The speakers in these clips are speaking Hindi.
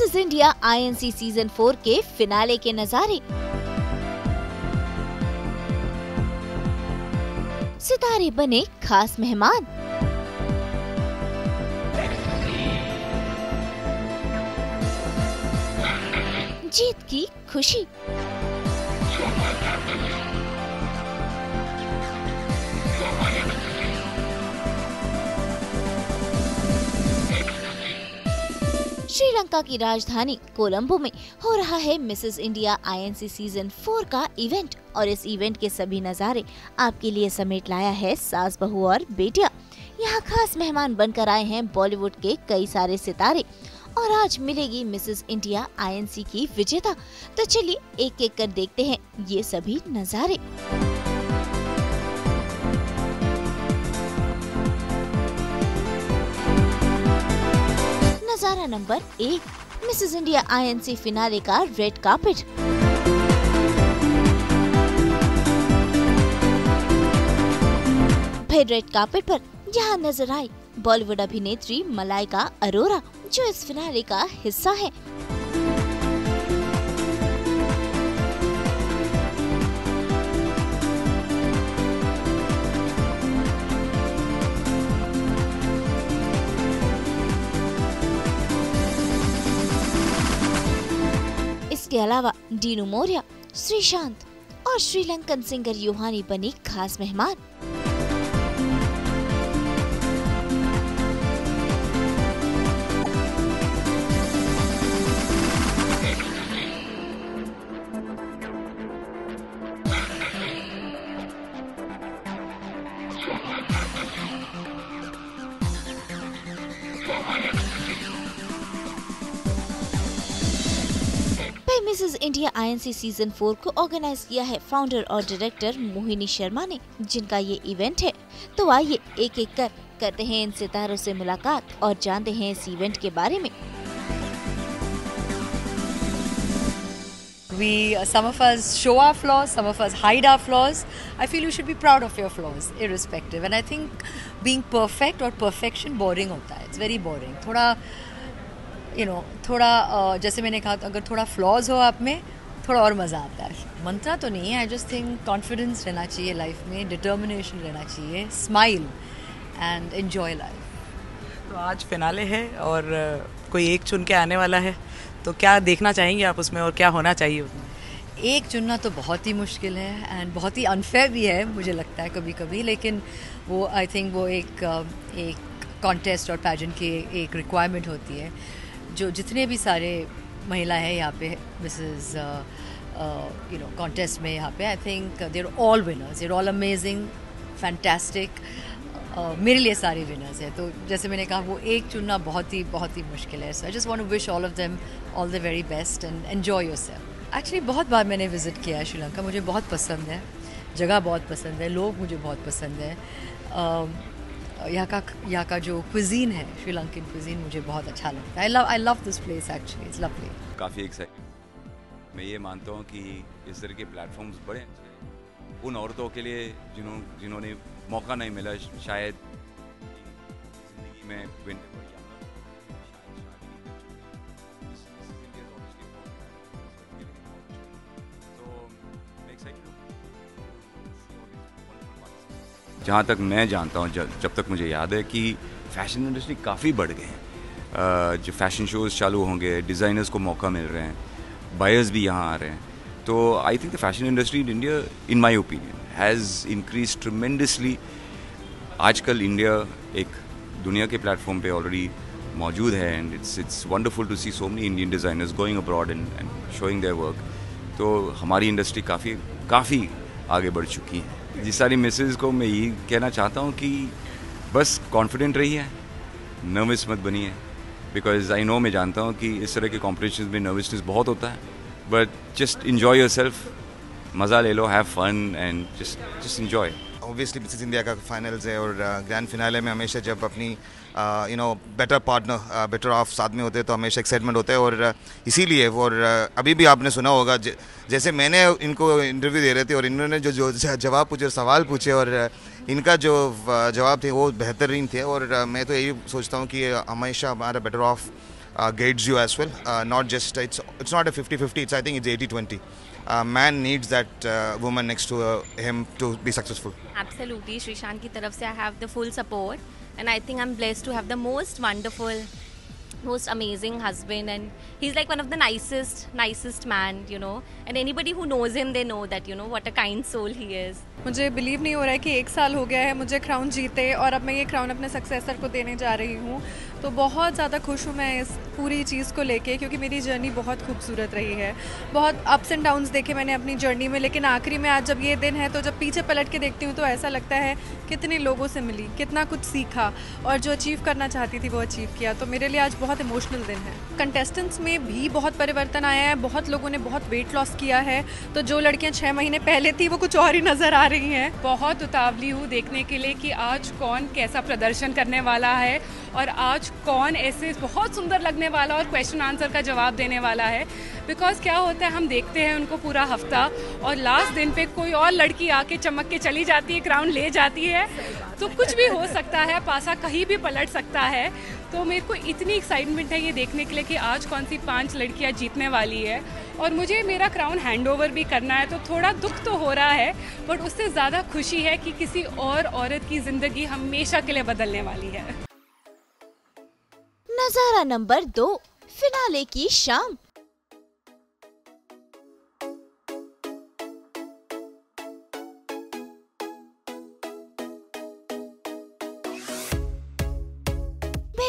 मिसेस इंडिया आईएनसी सीजन 4 के फिनाले के नजारे। सितारे बने खास मेहमान। जीत की खुशी। श्रीलंका की राजधानी कोलंबो में हो रहा है मिसेस इंडिया आईएनसी सीजन 4 का इवेंट और इस इवेंट के सभी नजारे आपके लिए समेट लाया है सास बहू और बेटियां। यहाँ खास मेहमान बनकर आए हैं बॉलीवुड के कई सारे सितारे और आज मिलेगी मिसेस इंडिया आईएनसी की विजेता। तो चलिए एक एक कर देखते हैं ये सभी नजारे। नजारा number 1, Mrs India INC finale का रेड कार्पेट। फिर रेड कार्पेट पर यहाँ नजर आई बॉलीवुड अभिनेत्री मलाइका अरोरा, जो इस फिनाले का हिस्सा है। इसके अलावा डीनू मोरिया, श्रीशांत और श्रीलंकन सिंगर योहानी बनी खास मेहमान। मिसेस इंडिया आईएनसी सीजन 4 को ऑर्गेनाइज किया है फाउंडर और डायरेक्टर मोहिनी शर्मा ने, जिनका ये इवेंट है। तो आइए एक एक कर करते हैं इन सितारों से मुलाकात और जानते हैं इस इवेंट के बारे में। Some of us show our flaws, some of us hide our flaws. I feel you should be proud of your flaws, irrespective. And I think being perfect or perfection boring होता है. It's very boring. थोड़ा जैसे मैंने कहा, अगर थोड़ा फ्लॉज हो आप में, थोड़ा और मज़ा आता है। मंत्रा तो नहीं है, आई जस्ट थिंक कॉन्फिडेंस रहना चाहिए लाइफ में, डिटर्मिनेशन रहना चाहिए, स्माइल एंड एंजॉय लाइफ। तो आज फिनाले है और कोई एक चुन के आने वाला है, तो क्या देखना चाहेंगे आप उसमें और क्या होना चाहिए उसमें? एक चुनना तो बहुत ही मुश्किल है एंड बहुत ही अनफेयर भी है, मुझे लगता है कभी कभी, लेकिन वो आई थिंक वो एक कॉन्टेस्ट और पैजेंट की एक रिक्वायरमेंट होती है। जो जितने भी सारे महिला हैं यहाँ पे मिसेस कॉन्टेस्ट में यहाँ पे, I think there all winners, there all amazing, fantastic. मेरे लिए सारे विनर्स हैं। तो जैसे मैंने कहा, वो एक चुनना बहुत ही मुश्किल है। So I just want to wish all of them all the very best and enjoy yourself. Actually बहुत बार मैंने विज़िट किया है श्रीलंका, मुझे बहुत पसंद है, जगह बहुत पसंद है, लोग मुझे बहुत पसंद है। यहाँ का जो क्विजीन है, श्रीलंकन क्विजीन, मुझे बहुत अच्छा लगता है। I love this place actually, it's lovely. काफ़ी एक्साइटेड। मैं ये मानता हूँ कि इस तरह के प्लेटफॉर्म्स बड़े अच्छे हैं उन औरतों के लिए जिन्होंने मौका नहीं मिला शायद ज़िंदगी में विन। जहाँ तक मैं जानता हूँ, जब तक मुझे याद है कि फ़ैशन इंडस्ट्री काफ़ी बढ़ गए हैं। जो फ़ैशन शोज़ चालू होंगे, डिज़ाइनर्स को मौका मिल रहे हैं, बायर्स भी यहाँ आ रहे हैं। तो I think the fashion industry in India, in my opinion, has increase tremendously. आजकल इंडिया एक दुनिया के प्लेटफॉर्म पे ऑलरेडी मौजूद है and it's wonderful to see so many Indian designers going abroad and showing their work. तो हमारी इंडस्ट्री काफ़ी आगे बढ़ चुकी है। जिस सारी मिसेज को मैं ये कहना चाहता हूँ कि बस कॉन्फिडेंट रहिए, नर्वस मत बनिए, बिकॉज आई नो, मैं जानता हूँ कि इस तरह के कॉम्पिटिशन में नर्वसनेस बहुत होता है, बट जस्ट इंजॉय योरसेल्फ, मज़ा ले लो, have fun and just enjoy. Obviously Mrs India का फाइनल्स है और ग्रैंड फिनाले में हमेशा जब अपनी बेटर पार्टनर, बेटर ऑफ साथ में होते हैं तो हमेशा एक्साइटमेंट होता है। और इसीलिए और अभी भी आपने सुना होगा, जैसे मैंने इनको इंटरव्यू दे रहे थे और इन्होंने जो जवाब पूछे, सवाल पूछे, और इनका जो जवाब थे वो बेहतरीन थे। और मैं तो यही सोचता हूँ कि हमेशा हमारा better of guides you as well. Not just it's not a 50-50. I think it's 80-20. Man needs that woman next to him to be successful. Absolutely, Shrishant की तरफ से I have the full support, and I think I'm blessed to have the most wonderful, most amazing husband, and he's like one of the nicest man, you know, and anybody who knows him, they know that, you know, what a kind soul he is. मुझे बिलीव नहीं हो रहा है कि 1 साल हो गया है मुझे क्राउन जीते और अब मैं ये क्राउन अपने सक्सेसर को देने जा रही हूँ, तो बहुत ज़्यादा खुश हूँ मैं इस पूरी चीज़ को लेके, क्योंकि मेरी जर्नी बहुत खूबसूरत रही है। बहुत अप्स एंड डाउन्स देखे मैंने अपनी जर्नी में, लेकिन आखिरी में आज जब ये दिन है तो जब पीछे पलट के देखती हूँ तो ऐसा लगता है कितने लोगों से मिली, कितना कुछ सीखा और जो अचीव करना चाहती थी वो अचीव किया। तो मेरे लिए आज बहुत इमोशनल दिन है। कंटेस्टेंट्स में भी बहुत परिवर्तन आया है, बहुत लोगों ने बहुत वेट लॉस किया है, तो जो लड़कियाँ 6 महीने पहले थी वो कुछ और ही नज़र आ रही हैं। बहुत उतावली हूँ देखने के लिए कि आज कौन कैसा प्रदर्शन करने वाला है और आज कौन ऐसे बहुत सुंदर लगने वाला और क्वेश्चन आंसर का जवाब देने वाला है। बिकॉज क्या होता है, हम देखते हैं उनको पूरा हफ्ता और लास्ट दिन पे कोई और लड़की आके चमक के चली जाती है, क्राउन ले जाती है, तो कुछ भी हो सकता है, पासा कहीं भी पलट सकता है। तो मेरे को इतनी एक्साइटमेंट है ये देखने के लिए कि आज कौन सी 5 लड़कियां जीतने वाली है और मुझे मेरा क्राउन हैंडओवर भी करना है। तो थोड़ा दुख तो हो रहा है, बट उससे ज़्यादा खुशी है कि किसी और औरत की ज़िंदगी हमेशा के लिए बदलने वाली है। नजारा नंबर 2, फिनाले की शाम।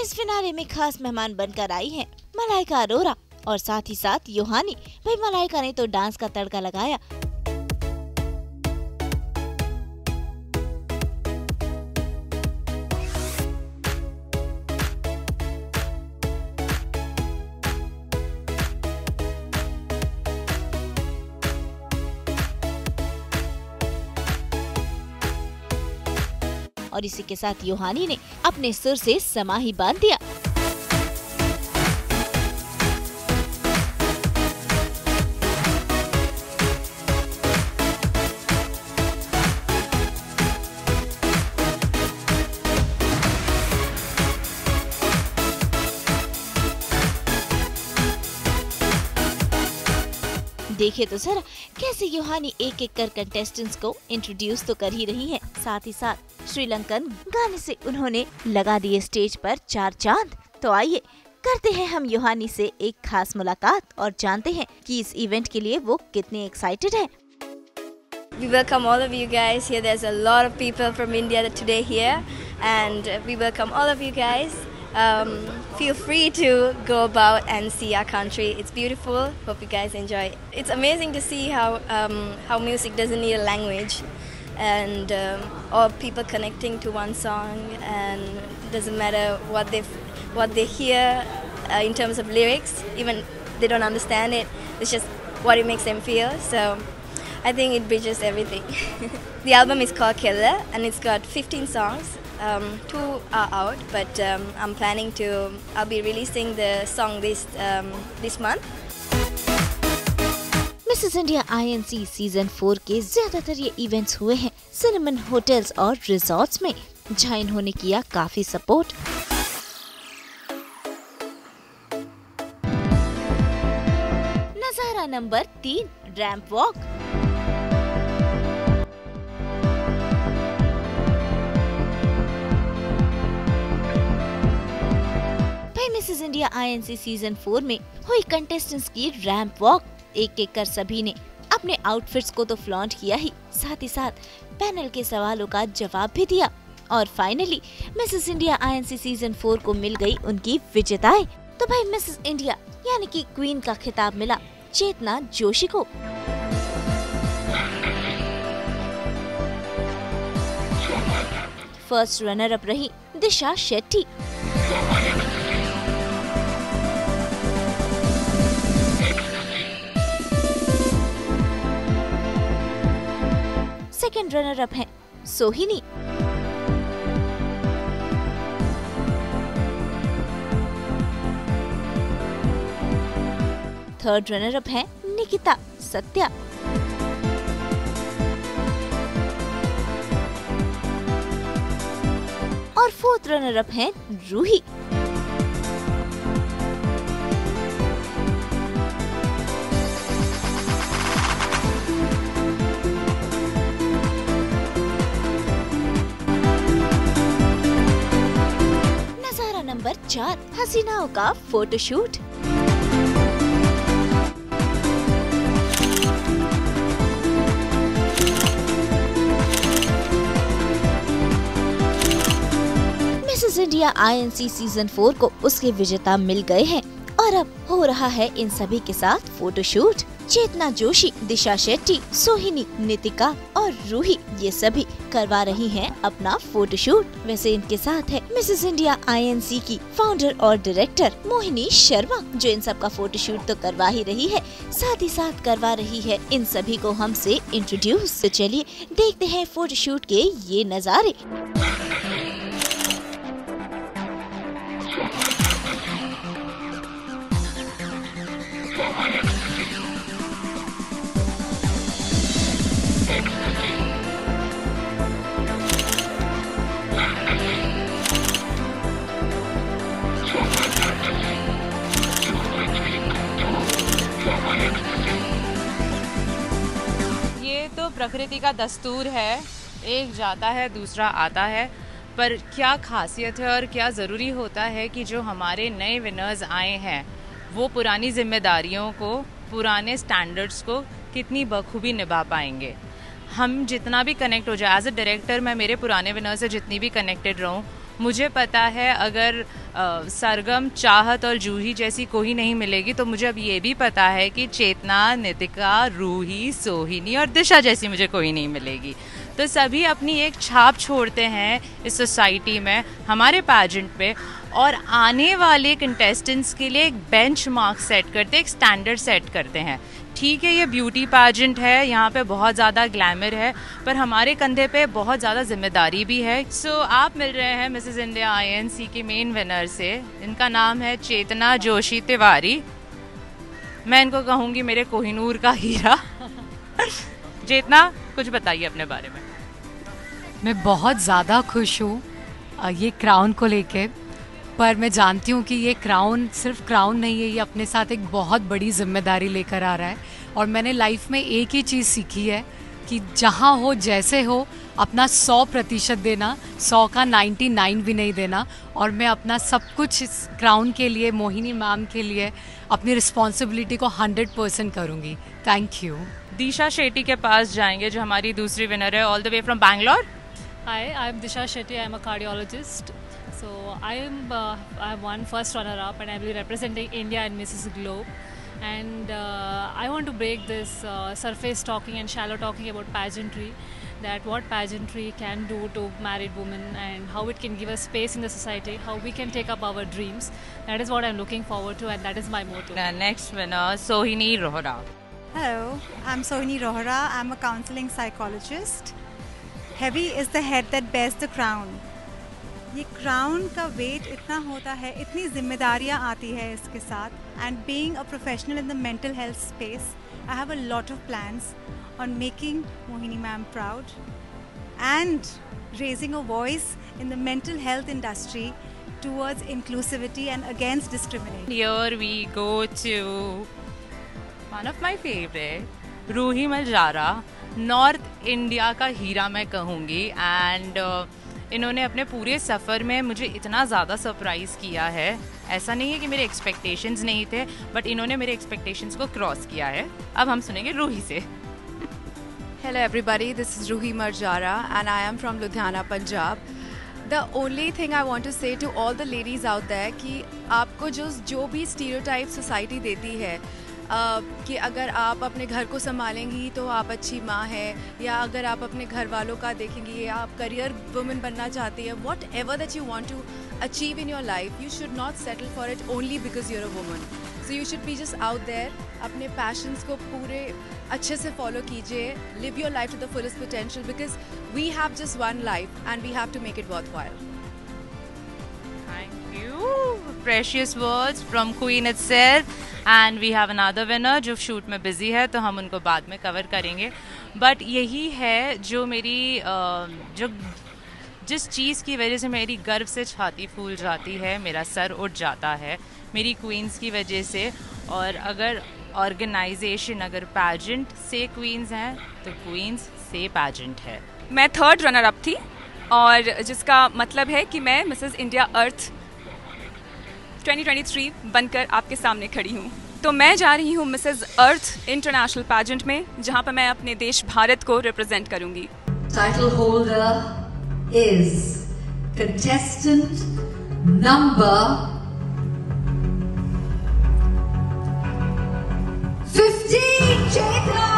इस फिनाले में खास मेहमान बनकर आई हैं मलाइका अरोरा और साथ ही साथ योहानी। भाई मलाइका ने तो डांस का तड़का लगाया। और इसी के साथ योहानी ने अपने सुर से समा ही बांध दिया। देखे तो जरा कैसे योहानी एक एक कर कंटेस्टेंट्स को इंट्रोड्यूस तो कर ही रही हैं, साथ ही साथ श्रीलंकन गाने से उन्होंने लगा दिए स्टेज पर 4 चांद। तो आइए करते हैं हम योहानी से एक खास मुलाकात और जानते हैं कि इस इवेंट के लिए वो कितने एक्साइटेड हैं। We welcome all of you guys here. There's a lot of people from India today here, and we welcome all of you guys. Feel free to go about and see our country. It's beautiful. Hope you guys enjoy. It's amazing to see how music doesn't need a language, and all people connecting to one song, and doesn't matter what they hear in terms of lyrics. Even they don't understand it. It's just what it makes them feel. So I think it bridges everything. The album is called Killer, and it's got 15 songs. 2 are out, but I'll be releasing the song this month. Mrs India INC season 4 के ज्यादातर ये इवेंट्स हुए हैं सिनेमन होटल्स और रिजॉर्ट्स में, जहां इन्होंने किया काफी सपोर्ट। नजारा number 3, ramp walk. Mrs India INC season 4 में हुई कंटेस्टेंट्स की रैंप वॉक। एक एक कर सभी ने अपने आउटफिट्स को तो फ्लॉन्ट किया ही, साथ ही साथ पैनल के सवालों का जवाब भी दिया। और finally Mrs India INC season 4 को मिल गई उनकी विजेताएं। तो भाई मिसेस इंडिया यानी कि क्वीन का खिताब मिला चेतना जोशी को। फर्स्ट रनर अप रही दिशा शेट्टी। सेकंड रनर अप हैं सोहिनी। थर्ड रनर अप हैं निकिता सत्या। और फोर्थ रनर अप हैं रूही। नंबर 4, हसीनाओं का photoshoot. Mrs India INC season 4 को उसके विजेता मिल गए हैं और अब हो रहा है इन सभी के साथ फोटोशूट। चेतना जोशी, दिशा शेट्टी, सोहिनी, नितिका और रूही ये सभी करवा रही हैं अपना फोटोशूट। वैसे इनके साथ है मिसेस इंडिया INC की फाउंडर और डायरेक्टर मोहिनी शर्मा, जो इन सब का फोटोशूट तो करवा ही रही है, साथ ही साथ करवा रही है इन सभी को हमसे इंट्रोड्यूस। तो चलिए देखते हैं फोटोशूट के ये नज़ारे। ये तो प्रकृति का दस्तूर है, एक जाता है दूसरा आता है, पर क्या खासियत है और क्या ज़रूरी होता है कि जो हमारे नए विनर्स आए हैं वो पुरानी जिम्मेदारियों को, पुराने स्टैंडर्ड्स को कितनी बखूबी निभा पाएंगे। हम जितना भी कनेक्ट हो जाए, एज अ डायरेक्टर मैं मेरे पुराने विनर्स से जितनी भी कनेक्टेड रहूं, मुझे पता है अगर सरगम, चाहत और जूही जैसी कोई नहीं मिलेगी तो मुझे अब ये भी पता है कि चेतना, नितिका, रूही, सोहिनी और दिशा जैसी मुझे कोई नहीं मिलेगी। तो सभी अपनी एक छाप छोड़ते हैं इस सोसाइटी में, हमारे पैजेंट पे, और आने वाले कंटेस्टेंट्स के लिए एक बेंच मार्क सेट करते, एक स्टैंडर्ड सेट करते हैं। ठीक है, ये ब्यूटी पैजेंट है, यहाँ पे बहुत ज़्यादा ग्लैमर है, पर हमारे कंधे पे बहुत ज़्यादा जिम्मेदारी भी है। सो आप मिल रहे हैं मिसेस इंडिया INC के मेन विनर से। इनका नाम है चेतना जोशी तिवारी। मैं इनको कहूँगी मेरे कोहिनूर का हीरा। चेतना, कुछ बताइए अपने बारे में। मैं बहुत ज़्यादा खुश हूँ ये क्राउन को लेके, पर मैं जानती हूँ कि ये क्राउन सिर्फ क्राउन नहीं है, ये अपने साथ एक बहुत बड़ी जिम्मेदारी लेकर आ रहा है। और मैंने लाइफ में एक ही चीज़ सीखी है कि जहाँ हो जैसे हो अपना 100% देना, 100 का 99 भी नहीं देना। और मैं अपना सब कुछ इस क्राउन के लिए, मोहिनी मैम के लिए अपनी रिस्पॉन्सिबिलिटी को 100% करूँगी। Thank you. दिशा शेट्टी के पास जाएंगे जो हमारी दूसरी विनर है, all the way from Bangalore. Hi, I'm Disha Shetty. I'm a cardiologist. So I won first runner-up, and I'll be representing India and Mrs. Globe. And I want to break this surface talking and shallow talking about pageantry. That what pageantry can do to married women and how it can give us space in the society, how we can take up our dreams. That is what I'm looking forward to, and that is my motto. The next winner, Sohini Rohra. Hello, I'm Sohini Rohra. I'm a counseling psychologist. Heavy is the head that bears the crown. ये क्राउन का वेट इतना होता है, इतनी जिम्मेदारियाँ आती है इसके साथ. And being a professional in the mental health space, I have a lot of plans on making Mohini ma'am proud and raising a voice in the mental health industry towards inclusivity and against discrimination. Here we go to one of my favorite, Roohi Malzara, north India का हीरा मैं कहूँगी। एंड इन्होंने अपने पूरे सफ़र में मुझे इतना ज़्यादा सरप्राइज़ किया है। ऐसा नहीं है कि मेरे एक्सपेक्टेशंस नहीं थे, बट इन्होंने मेरे एक्सपेक्टेशंस को क्रॉस किया है। अब हम सुनेंगे रूही से। Hello everybody, this is Ruhi Marjara and I am from Ludhiana, Punjab. The only thing I want to say to all the ladies out there कि आपको जो भी stereotype society देती है कि अगर आप अपने घर को संभालेंगी तो आप अच्छी माँ है, या अगर आप अपने घर वालों का देखेंगी, या आप करियर वुमेन बनना चाहती है, whatever that you want to achieve in your life, you should not settle for it only because you're a woman. So you should be just out there, अपने पैशंस को पूरे अच्छे से फॉलो कीजिए, live your life to the fullest potential, because we have just one life and we have to make it worthwhile. Thank you. Precious words from Queen itself. And we have another winner जो शूट में बिजी है, तो हम उनको बाद में कवर करेंगे. बट यही है जो मेरी जिस चीज़ की वजह से मेरी गर्व से छाती फूल जाती है, मेरा सर उठ जाता है, मेरी क्वींस की वजह से. और अगर ऑर्गेनाइजेशन, अगर पैजेंट से क्वींस हैं तो क्वींस से पैजेंट है. मैं 3rd रनर अप थी, और जिसका मतलब है कि मैं मिसेस इंडिया अर्थ 2023 बनकर आपके सामने खड़ी हूँ। तो मैं जा रही हूँ मिसेज अर्थ इंटरनेशनल पैजेंट में, जहाँ पर मैं अपने देश भारत को रिप्रेजेंट करूँगी। Title holder is contestant number 15 चेतना।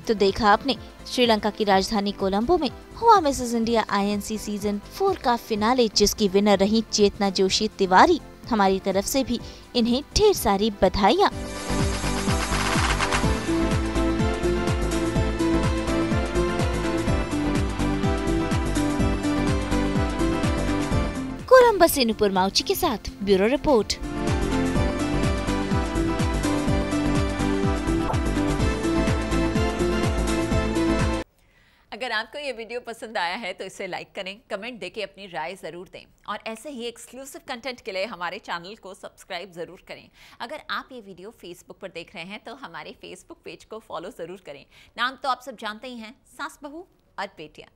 तो देखा आपने, श्रीलंका की राजधानी कोलंबो में हुआ मिसेस इंडिया INC सीजन 4 का फिनाले, जिसकी विनर रही चेतना जोशी तिवारी। हमारी तरफ से भी इन्हें ढेर सारी बधाइयाँ। कोलंबस से नुपुर माउची के साथ ब्यूरो रिपोर्ट। अगर आपको ये वीडियो पसंद आया है तो इसे लाइक करें, कमेंट देके अपनी राय ज़रूर दें और ऐसे ही एक्सक्लूसिव कंटेंट के लिए हमारे चैनल को सब्सक्राइब ज़रूर करें। अगर आप ये वीडियो फेसबुक पर देख रहे हैं तो हमारे फेसबुक पेज को फॉलो ज़रूर करें। नाम तो आप सब जानते ही हैं, सास बहू और बेटियाँ।